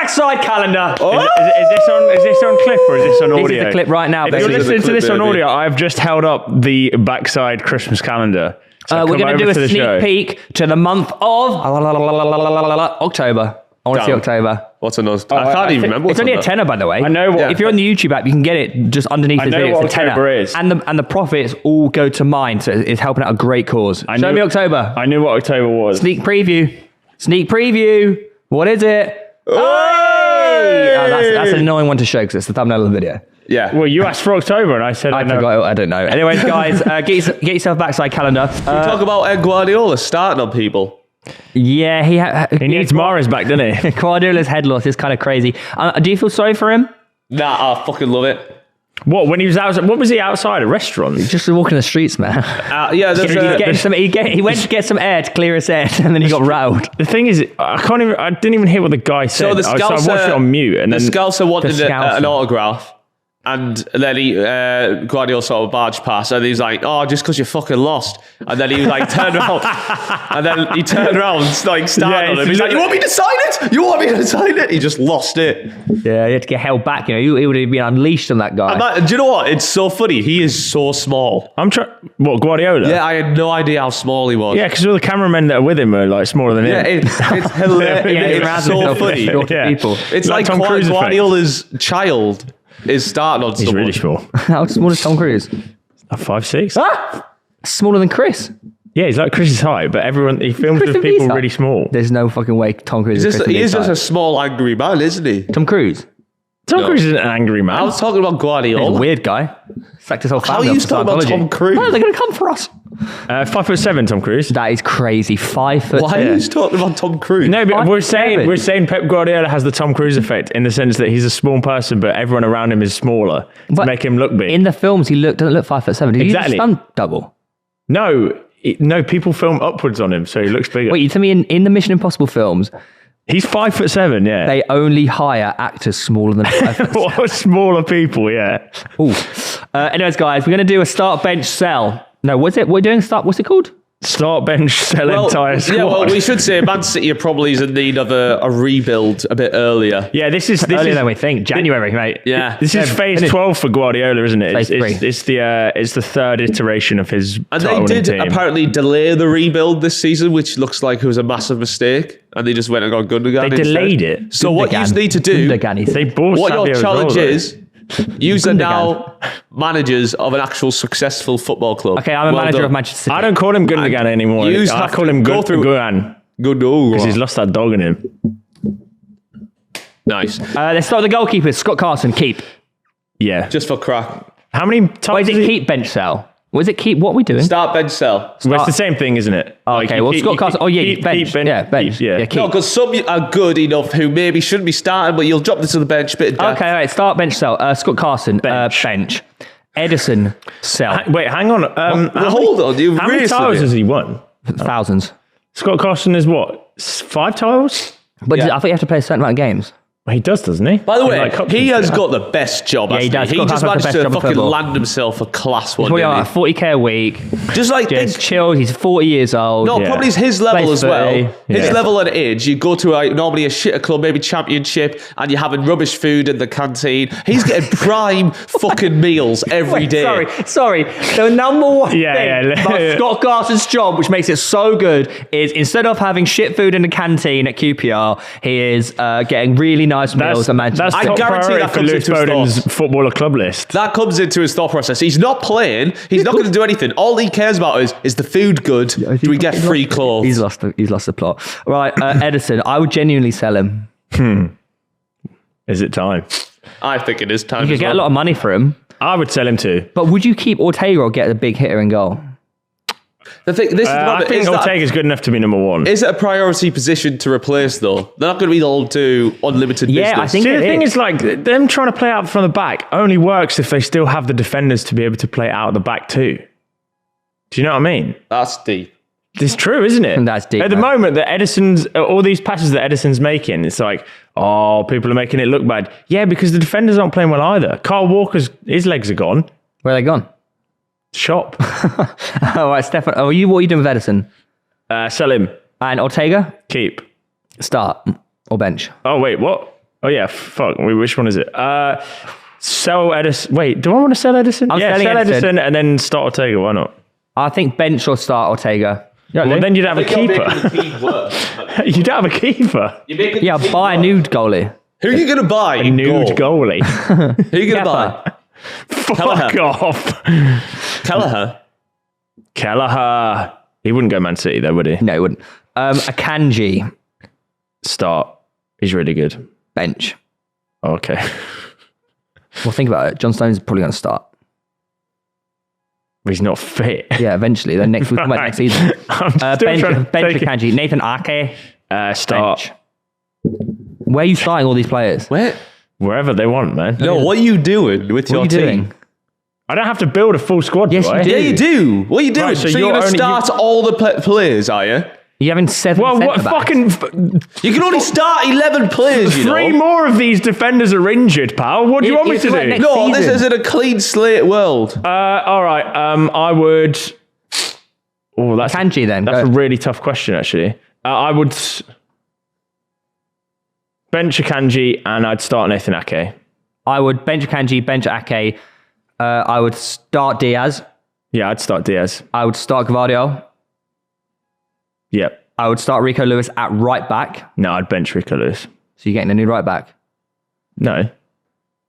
backside calendar. Oh! Is this on clip or is this on audio? This is the clip right now. If you're Basically. listening to this on audio, I've just held up the backside Christmas calendar. So We're going to do a sneak show. peek to the month of October. I want to see October. What's another? I can't even remember. It's only a tenner, by the way. I know what. If you're on the YouTube app, you can get it just underneath this video. what It's a tenner. October is. And the profits all go to mine, so it's helping out a great cause. Show me October. I knew what October was. Sneak preview. What is it? That's an annoying one to show because it's the thumbnail of the video. Yeah. Well, you asked for October, and I said I forgot. I don't know. Anyways, guys, get yourself a backside calendar. You talk about Guardiola starting on people. Yeah, He needs Mahrez back, doesn't he? Guardiola's head loss is kind of crazy. Do you feel sorry for him? Nah, I fucking love it. What, when he was outside? What was he outside? A restaurant? Just walking the streets, man. Yeah, there's He went to get some air to clear his head, and then he got rattled. The thing is, I didn't even hear what the guy said. So the I watched it on mute, and the then Scouser wanted an Scouser. autograph, and then Guardiola sort of barged past, and he's like, "Oh, just because you fucking lost." And then he like turned around, and then he turned around, like started on him. He's like, "You want me to sign it? You want me to sign it?" He just lost it. Yeah, he had to get held back. You know, he would have been unleashed on that guy. Do you know what? It's so funny. He is so small. I'm trying. What, Guardiola? Yeah, I had no idea how small he was. Yeah, because all the cameramen that are with him are like smaller than Yeah, him. it's hilarious. Yeah, It's so funny. Yeah. People. It's like Tom Cruise effect. Guardiola's child is starting on He's someone. really small. How small is Tom Cruise? 5'6". Smaller than Chris. Yeah, he's like Chris's height, but he films Chris with people D'Elia. really small. There's no fucking way Tom Cruise is He is just a small, angry man, isn't he? Tom Cruise. Tom Cruise isn't an angry man. I was talking about He's a Guardiola. weird guy. Sacked his whole How family are you up for talking about Scientology. Tom Cruise? No, they're going to come for us. 5'7", Tom Cruise. That is crazy. 5 foot. Why are you talking about Tom Cruise? No, but 5'7". we're saying Pep Guardiola has the Tom Cruise effect in the sense that he's a small person, but everyone around him is smaller to But make him look big. In the films, he doesn't look 5'7". Did Exactly. you stunt double? No, people film upwards on him, so he looks bigger. Wait, you tell me in the Mission Impossible films, He's 5'7", yeah. they only hire actors smaller than 5'7". What smaller people, yeah. Ooh. Anyways, guys, we're going to do a start, bench, sell. No, what's it? We're doing start. What's it called? Start, bench, sell entire squad. Yeah, well, we should say Man City are probably in need of a rebuild a bit earlier. Yeah, this is Earlier than we think. January, mate. Yeah. This is phase 12 for Guardiola, isn't it? Phase three. It's the third iteration of his And they title did team. apparently delay the rebuild this season, which looks like it was a massive mistake. And they just went and got Gundogan. They delayed it. So what you need to do, Gundogan. They bought what Savio your as challenge well, though. is, you are now managers of an actual successful football club. Okay, I'm a Well manager done. of Manchester City. I don't call him Gundogan anymore. You I have call to him go through- Guan Good. because he's lost that dog in him. Nice. Let's start with the goalkeepers. Scott Carson, keep. Yeah. Just for crack. How many Or times is it keep, bench, sell? Or is it keep? What are we doing? Start, bench, sell. Well, it's the same thing, isn't it? Okay, well, Scott Carson. Oh, yeah, bench. Yeah, bench. Yeah. keep. No, because some are good enough who maybe shouldn't be starting, but you'll drop them to the bench. Bit of depth. Okay, all right. Start, bench, sell. Scott Carson, bench. Edison, sell. Wait, hang on. Hold on, you've How many raced titles it. has he won? Thousands. Scott Carson is what? 5 titles? But Yeah. I thought you have to play a certain amount of games. Well, he doesn't he? By the way, Like cups he and has shit. got the best job. Yeah, he hasn't does. He Scott just Carson's the managed best to job in fucking football. land himself a class one. Probably didn't on he? like 40k a week. Just like Just think, chilled. He's 40 years old. no, Yeah. probably it's his level Plays as well. footy. His Yeah. level and age. You go to normally a shitter club, maybe Championship, and you're having rubbish food in the canteen. He's getting prime fucking meals every Wait, day. Sorry. The number one Yeah, thing yeah. about Scott Carson's job, which makes it so good, is instead of having shit food in the canteen at QPR, he is getting really nice meals at Manchester. That's I top guarantee priority that for comes Lewis into his Bowden's thoughts. footballer club list. That comes into his thought process. He's not playing. He's not going to do anything. All he cares about is the food good? Do we get free clothes? He's lost the plot. Right, Edison, I would genuinely sell him. Is it time? I think it is time. You could as get a well. lot of money for him. I would sell him too. But would you keep Ortega or get a big hitter in goal? The thing, this is the I problem. think Is that- Ortega's good enough to be number one. Is it a priority position to replace, though? They're not going to be able to do unlimited Yeah, business. I think See, the it thing is. is, like, them trying to play out from the back only works if they still have the defenders to be able to play out the back too. Do you know what I mean? That's deep. It's true, isn't it? That's deep, At the man. moment, that Edison's all these passes that Edison's making, it's like, oh, people are making it look bad. Yeah, because the defenders aren't playing well either. Carl Walker's his legs are gone. Where are they gone? Shop. All right, Stefan. What are you doing with Edison? Sell him. And Ortega? Keep. Start or bench? Oh wait, what? Oh yeah, fuck. Which one is it? Sell Edison. Wait, do I want to sell Edison? I'm yeah, selling sell Edison. Edison and then start Ortega. Why not? I think bench or start Ortega. Well, then you'd have a keeper. You don't have a keeper. Yeah, buy a nude goalie. Who are you going to buy? A nude goalie. Who are you going to buy? Fuck off. Kelleher. He wouldn't go Man City though, would he? No, he wouldn't. Akanji. Start. He's really good. Bench. Okay. Well, think about it. John Stones is probably going to start. He's not fit. Yeah, eventually. Then next week, next season. Bench Akanji. Nathan Ake. Start. Bench. Where are you starting all these players? Where? Wherever they want, man. No, what are you doing with your team? I don't have to build a full squad, Yes, do I? you do. Yeah, you do. What are you doing? Right, so so you're you're going to only- start all the players, are you? You're having 7 Well, what centre-backs. fucking... You can only start 11 players, you know. 3 more of these defenders are injured, pal. What do you want me It's to like do? next No, this season. isn't a clean slate world. All right. I would... Oh, that's Akanji then. That's Go. a really tough question, actually. I would bench Akanji and I'd start Nathan Ake. I would bench Akanji, bench Ake. I would start Diaz. Yeah, I'd start Diaz. I would start Guardiola. Yep. I would start Rico Lewis at right back. No, I'd bench Rico Lewis. So you're getting a new right back. No.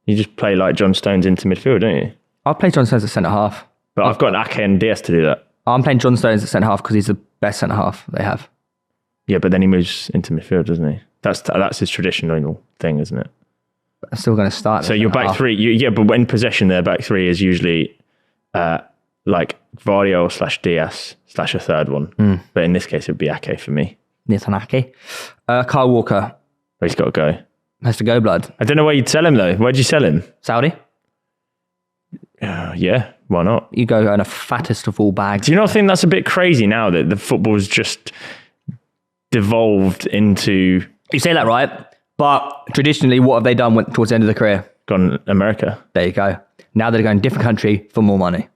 You just play like John Stones into midfield, don't you? I'll play John Stones at centre half. But I've got Ake and Diaz to do that. I'm playing John Stones at centre half because he's the best centre half they have. Yeah, but then he moves into midfield, doesn't he? That's his traditional thing, isn't it? I'm still going to start. So your back three, yeah, but when possession, their back three is usually like Guardiola / Diaz / a third one. But in this case, it would be Ake for me. Nathan Ake. Kyle Walker But he's got to go. has to go, blood. I don't know where you'd sell him though. Where'd you sell him? Saudi. Yeah, why not? You go in a fattest of all bags. Do you not think that's a bit crazy now that the football's just devolved into You say that right, but traditionally, what have they done towards the end of the career? gone America? There you go. Now they're going to a different country for more money.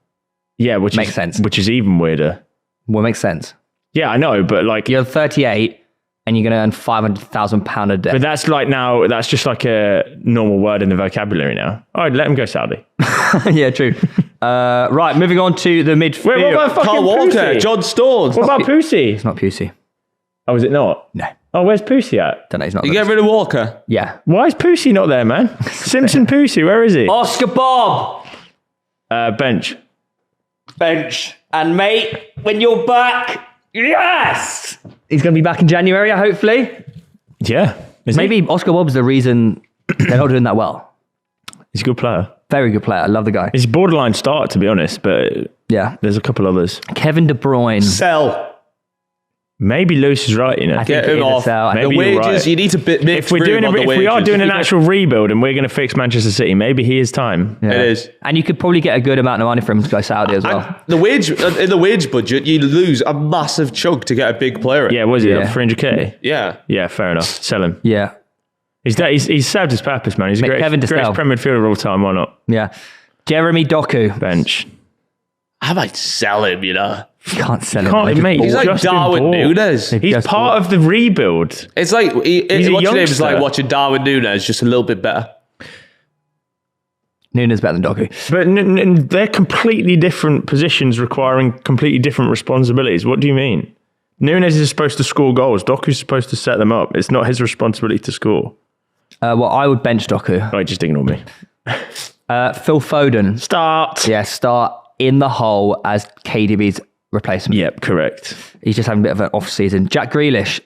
Yeah, which Makes sense. Which is even weirder. Well, it makes sense. Yeah, I know, but like, You're 38 and you're going to earn £500,000 a day. but that's like now, that's just like a normal word in the vocabulary now. All right, let him go Saudi. Yeah, true. Right, moving on to the midfield. Wait, what about fucking Carl Walker, Pussy? John Stones. What about Pussy? It's not Pusey. Oh, is it not? No. Oh, where's Pussy at? Don't know. He's not. You get rid of Walker. Yeah. Why is Pussy not there, man? Simpson Pussy, where is he? Oscar Bob. Bench. Bench. And mate, when you're back, yes! He's going to be back in January, hopefully. Yeah. Is he? Maybe Oscar Bob's the reason they're not doing that well. He's a good player. Very good player. I love the guy. He's a borderline start, to be honest, but Yeah. there's a couple others. Kevin De Bruyne. Sell. Maybe Lewis is right, you know. I think Get it him is a off. sell. I Maybe The think- you're wages, right. you need to make If we are doing an actual rebuild and we're going to fix Manchester City, maybe he is time. Yeah. It is. And you could probably get a good amount of money for him to go Saudi as well. The wage in the wage budget, you lose a massive chunk to get a big player. Yeah, was he Yeah. like 300k? Yeah. Yeah, fair enough. Sell him. Yeah. He's served his purpose, man. He's a Make Kevin to greatest sell. Premier midfielder of all time. Why not? Yeah. Jeremy Doku. Bench. I might sell him, you know. You can't sell him. Can't They just mate. bought He's He's like just been Darwin bought. Nunez. They've He's just part of the rebuild. It's like He's a watching him is youngster. like watching Darwin Nunez, just a little bit better. Nunes better than Doku. But they're completely different positions requiring completely different responsibilities. What do you mean? Nunez is supposed to score goals. Doku's supposed to set them up. It's not his responsibility to score. Well, I would bench Doku. Right, just ignore me. Phil Foden. Start. Yeah, start in the hole as KDB's replacement. Yep, correct. He's just having a bit of an off season. Jack Grealish.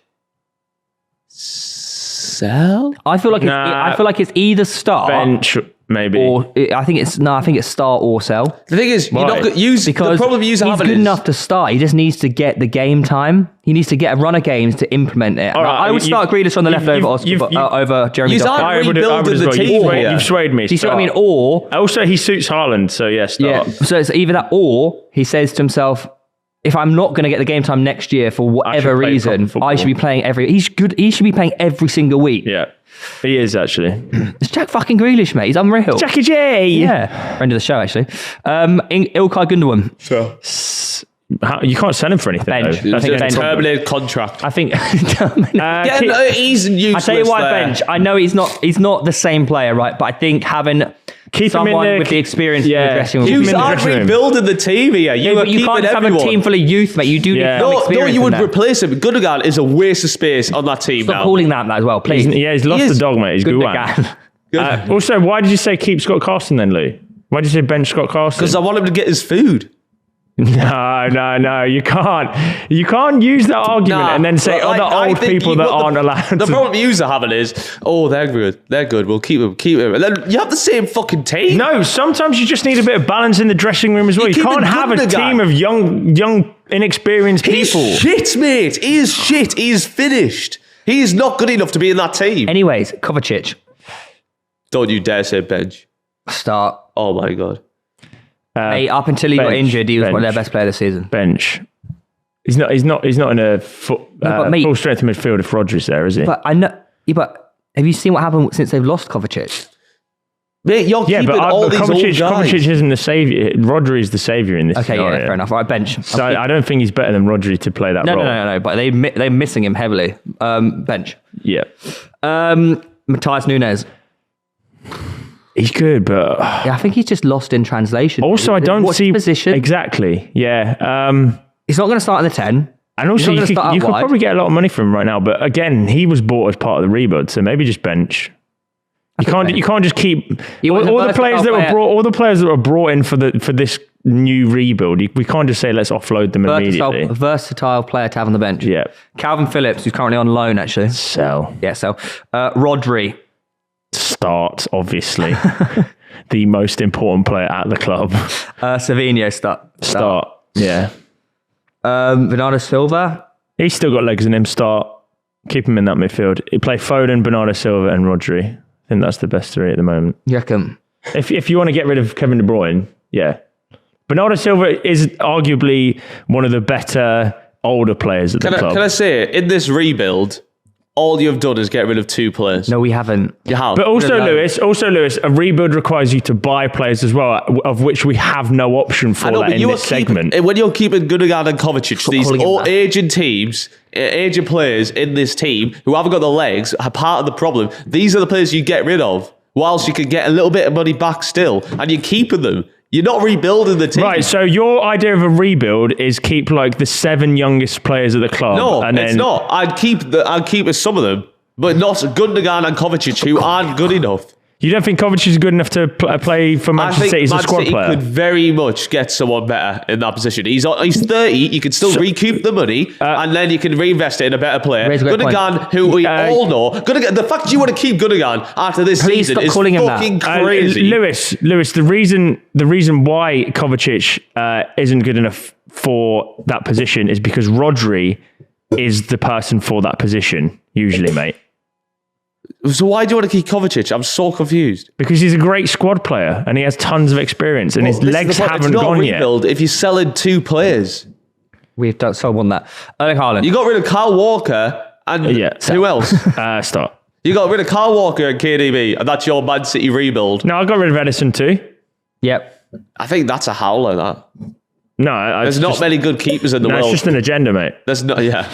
Sell? I feel like it's either start Bench, maybe. or I think it's start or sell. The thing is, you're not Right. going to use Because the problem he's having good is enough to start. He just needs to get the game time. He needs to get a run of games to implement it. All right, I would start Grealish on the left over over Jeremy He's Doku. not I would rebuilding as the well. team here. You've swayed me. Do you see what I mean? Start. Or Also, he suits Haaland, so yeah, yeah, start. so it's either that or he says to himself, if I'm not going to get the game time next year for whatever play reason, proper football. I should be playing he's good. He should be playing every single week. Yeah, he is actually. It's Jack fucking Grealish, mate. He's unreal. Jackie J. Yeah. Friend of the show, actually. Ilkay Gundogan. You can't sell him for anything. Bench. Though. I think a bench. terminated contract. I think. He's useless. I tell you why there. bench. I know he's not the same player, right? But I think having Keep him in someone there. with the experience in the dressing room. Keep him You in the aren't dressing room. rebuilding the team here. But you can't just have a team full of youth, mate. You do need some No, experience. you would in there. replace him. Gundogan is a waste of space on that team Stop now. calling that as well, please. He's lost He the is dog, mate. He's good. Gundogan. Also, why did you say keep Scott Carson then, Lou? Why did you say bench Scott Carson? Because I want him to get his food. No, you can't. You can't use that argument and then say other old people that aren't allowed. The problem you are having is, they're good. We'll keep him. And then you have the same fucking team. No, sometimes you just need a bit of balance in the dressing room as well. You keep can't it have a Gundogan. team of young, inexperienced people. He's shit, mate. He is shit. He is finished. He is not good enough to be in that team. Anyways, Kovacic. Don't you dare say bench. Start. Oh my God. Mate, up until he got injured, he was one of their best players this season. Bench. He's not in a full strength midfield if Rodri's there, is he? But I know. Yeah, but have you seen what happened since they've lost Kovacic? Mate, you're keeping all these old guys. Kovacic isn't the saviour. Rodri is the saviour in this scenario. Yeah, fair enough. All right, bench. So I don't think he's better than Rodri to play that role. No. But they're missing him heavily. Bench. Yeah. Matthias Nunes. He's good, but Yeah, I think he's just lost in translation. also I don't What's see his position. exactly. Yeah. He's not going to start in the 10. And also, He's not you gonna could start out wide. probably get a lot of money from him right now. But again, he was bought as part of the rebuild, so maybe just bench. You can't just keep all the players that were brought in for this new rebuild. We can't just say let's offload them immediately. A versatile player to have on the bench. Yeah. Calvin Phillips, who's currently on loan, actually. Sell. Yeah, so Rodri. Start, obviously. The most important player at the club. Savinho, Start. Yeah. Bernardo Silva. He's still got legs in him. Start. Keep him in that midfield. He play Foden, Bernardo Silva, and Rodri. I think that's the best three at the moment. You reckon? If you want to get rid of Kevin De Bruyne, yeah. Bernardo Silva is arguably one of the better older players at the club. Can I say, in this rebuild, all you've done is get rid of 2 players. No, we haven't. You have. But also, Lewis, a rebuild requires you to buy players as well, of which we have no option for in this segment. When you're keeping Gundogan and Kovacic, these calling him aging teams, aging players in this team who haven't got the legs, are part of the problem. These are the players you get rid of, whilst you can get a little bit of money back still, and you're keeping them. You're not rebuilding the team. Right, so your idea of a rebuild is keep like the 7 youngest players at the club. No, and it's then, not. I'd keep some of them, but not Gundogan and Kovacic, who aren't good enough. You don't think Kovacic is good enough to play for Manchester City as a squad player? I think could very much get someone better in that position. He's 30. You can still recoup the money, and then you can reinvest it in a better player. Gundogan, who we all know, the fact you want to keep Gundogan after this season is fucking crazy. Lewis, the reason why Kovacic isn't good enough for that position is because Rodri is the person for that position, usually, mate. So why do you want to keep Kovacic? I'm so confused. Because he's a great squad player and he has tons of experience and his legs haven't gone yet. If you're selling 2 players. We've done so won that. Erling Haaland. You got rid of Kyle Walker and who else? Stop. You got rid of Kyle Walker and KDB, and that's your Man City rebuild. No, I got rid of Edison too. Yep. I think that's a howler, that. No, there's not many good keepers in the world. It's just an agenda, mate. There's not, yeah.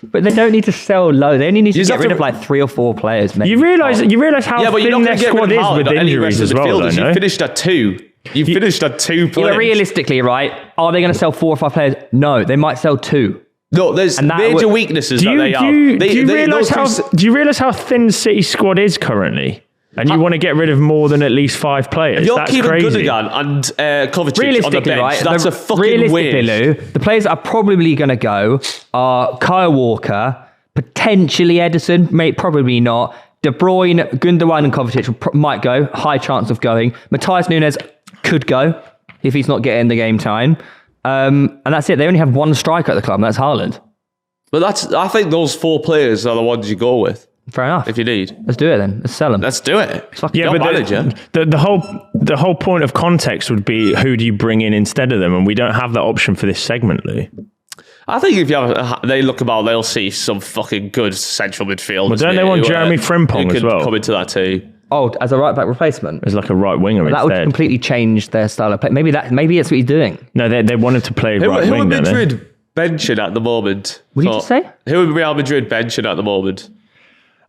But they don't need to sell low. They only need to get rid of like 3 or 4 players. Maybe. You realise how thin their squad is with injuries as well, though, no? You finished at 2. You finished at 2 players. Yeah, realistically, right? Are they going to sell 4 or 5 players? No, they might sell 2. No, there's major weaknesses that they have. Do you realise how thin City's squad is currently? And you want to get rid of more than at least 5 players. You're that's keeping crazy. Gundogan and Kovacic on the bench. Right, that's a fucking waste. Lou, the players that are probably going to go are Kyle Walker, potentially Edison, probably not. De Bruyne, Gundogan and Kovacic might go. High chance of going. Matthias Nunes could go if he's not getting the game time. And that's it. They only have 1 striker at the club, and that's Haaland. But I think those 4 players are the ones you go with. Fair enough. If you need. Let's do it then. Let's sell them. Let's do it. Yeah, but the whole point of context would be who do you bring in instead of them, and we don't have that option for this segment, Lou. I think if they look about, they'll see some fucking good central midfielders. Well, don't they want Jeremy Frimpong as well? Come into that team. Oh, as a right back replacement? As like a right winger That instead. would completely change their style of play. Maybe that's what he's doing. No, they wanted to play right Who wing, are don't they? Madrid benching at the moment? What did you just say? Who are Real Madrid benching at the moment?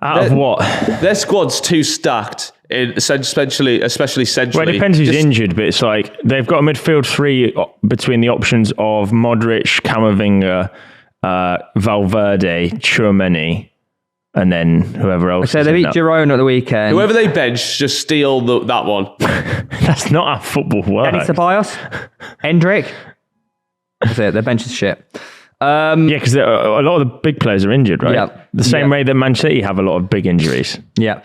Out of what? Their squad's too stacked, especially centrally. Well, it depends who's injured, but it's like they've got a midfield three between the options of Modric, Camavinga, Valverde, Tchouaméni, and then whoever else. So they beat Girona at the weekend. Whoever they bench, just steal that one. That's not how football works. Denny Ceballos, Hendrick. That's it. Their bench is shit. Yeah, because a lot of the big players are injured, right? Yeah. The same way that Man City have a lot of big injuries. Yeah.